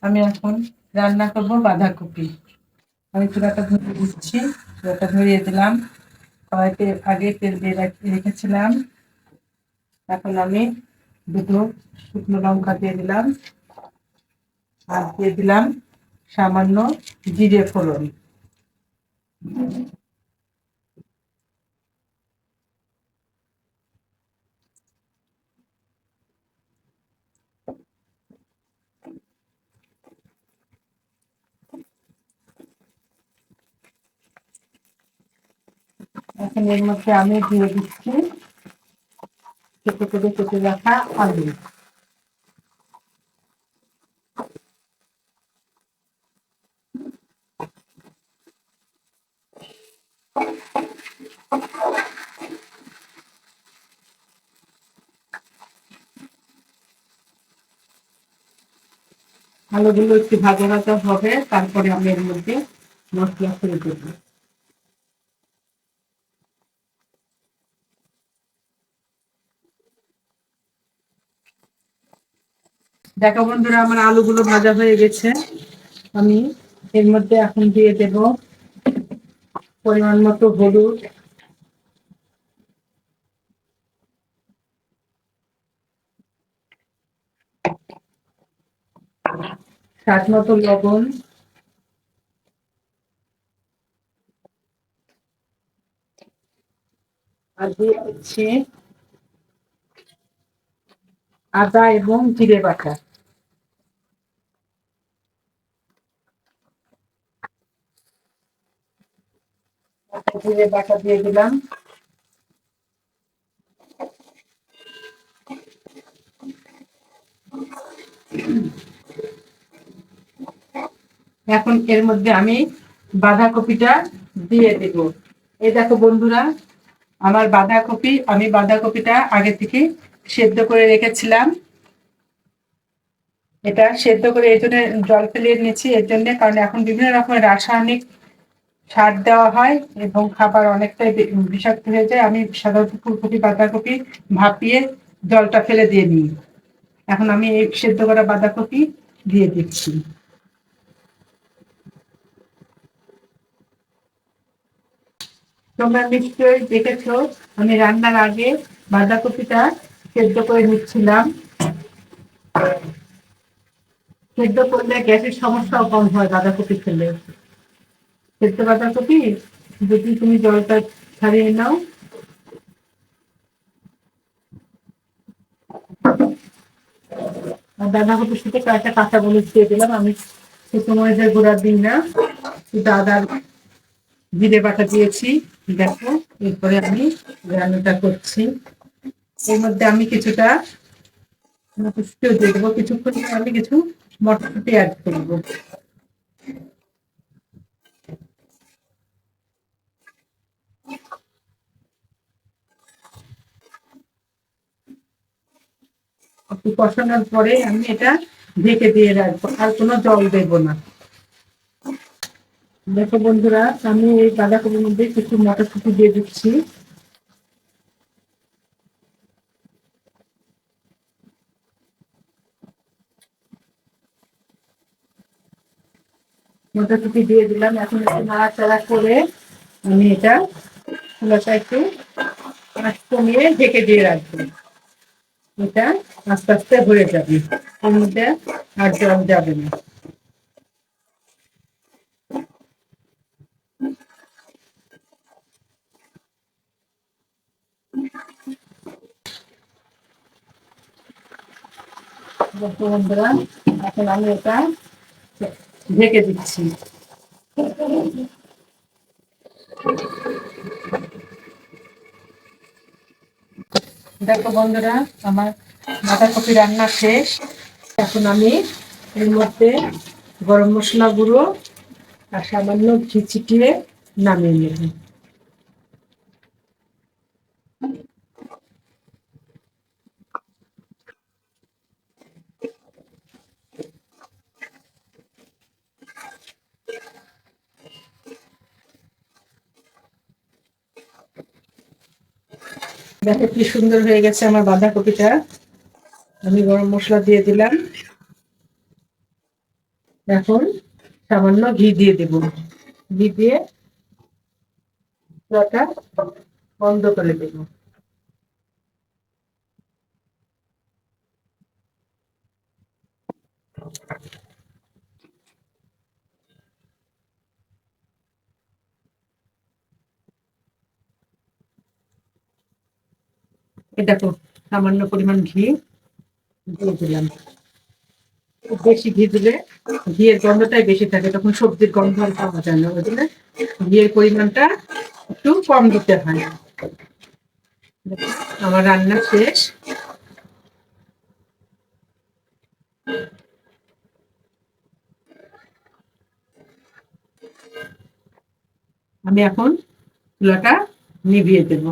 আমি এখন রান্না করব বাঁধাকপি। আমি চুলাটা ধরিয়ে দিচ্ছি। চুলাটা ধরিয়ে দিলাম। কড়াইতে আগে তেল দিয়ে রেখেছিলাম। এখন আমি দুটো শুকনো লঙ্কা দিয়ে দিলাম, আর দিয়ে দিলাম সামান্য জিরে ফোড়ন। এখন এর মধ্যে আমি দিয়ে দিচ্ছি ছোট করে কেটে রাখা আলু। আলুগুলো একটু ভাজা ভাজা হবে, তারপরে আমি এর মধ্যে মশলা ছেড়ে দেবো। দেখো বন্ধুরা, আমার আলুগুলো ভাজা হয়ে গেছে। আমি এর মধ্যে এখন দিয়ে দেব পরিমাণ মতো হলুদ, স্বাদ মতো লবণ, আর দিয়ে দিচ্ছি আদা এবং জিরে বাটা। জিরে বাটা দিয়ে দিলাম। এখন এর মধ্যে আমি বাঁধাকপিটা দিয়ে দেব। এই দেখো বন্ধুরা, আমার বাঁধাকপিটা আগে থেকে সেদ্ধ করে রেখেছিলাম। এটা সেদ্ধ করে এই জন্য জল ফেলিয়ে নিয়েছি, এর জন্য কারণ এখন বিভিন্ন রকমের রাসায়নিক সার দেওয়া হয় এবং খাবার অনেকটাই বিষাক্ত হয়ে যায়। আমি সাধারণত ফুলকপি বাঁধাকপি ভাপিয়ে জলটা ফেলে দিয়ে নিই। এখন আমি এই সেদ্ধ করা বাঁধাকপি দিয়ে দিচ্ছি। তোমরা নিশ্চয়ই দেখেছো, আমি রান্নার আগে বাঁধাকপিটা সেদ্ধ করে নিচ্ছিলাম। সেদ্ধ করলে গ্যাসের সমস্যাও কম হয় বাঁধাকপি খেলে। সেদ্ধ বাঁধাকপি যদি তুমি জলটা ছাড়িয়ে নাও, আর বাঁধাকপির সাথে কয়েকটা কাঁচা মরিচ দিয়ে দিলাম। আমি শুকনো মরিচের গুঁড়া দিই না, শুধু আদা জিরে বাটা দিয়েছি। দেখো, এরপরে আমি রান্নাটা করছি। এর মধ্যে আমি কিছুটা মটরশুঁটিও দিয়ে দেবো। কিছুক্ষণ পরে আমি কিছু মটরশুঁটি অ্যাড করবো। একটু কষানোর পরে আমি এটা ঢেকে দিয়ে রাখবো, আর কোনো জল দেবো না। দেখো বন্ধুরা, আমি এই বাঁধাকপির মধ্যে কিছু মটরশুঁটি দিয়ে দিচ্ছি। মটরশুঁটি দিয়ে দিলাম। এখন একটু নাড়াচাড়া করে আমি এটা চুলাটা একটু আঁচ কমিয়ে ঢেকে দিয়ে রাখবো। এটা আস্তে আস্তে হয়ে যাবে, এর মধ্যে আর জল যাবে না। দেখো বন্ধুরা, এখন আমি এটা ঢেকে দিচ্ছি। দেখো বন্ধুরা, আমার বাঁধাকপি রান্না শেষ। এখন আমি এর মধ্যে গরম মশলা গুঁড়ো আর সামান্য ঘি ছিটিয়ে নামিয়ে নেব। দেখো কি সুন্দর হয়ে গেছে আমার বাঁধাকপিটা। আমি গরম মশলা দিয়ে দিলাম। এখন সামান্য ঘি দিয়ে দেব। ঘি দিয়ে চুলাটা বন্ধ করে দেব। এই দেখো সামান্য পরিমাণ ঘি দিয়ে দিলাম। খুব বেশি ঘি দিলে ঘিয়ের গন্ধটাই বেশি থাকে, তখন সবজির গন্ধ আর পাওয়া যায় না। ওই জন্য ঘিয়ের পরিমাণটা একটু কম দিতে হয়। আমার রান্না শেষ। আমি এখন চুলাটা নিভিয়ে দেবো।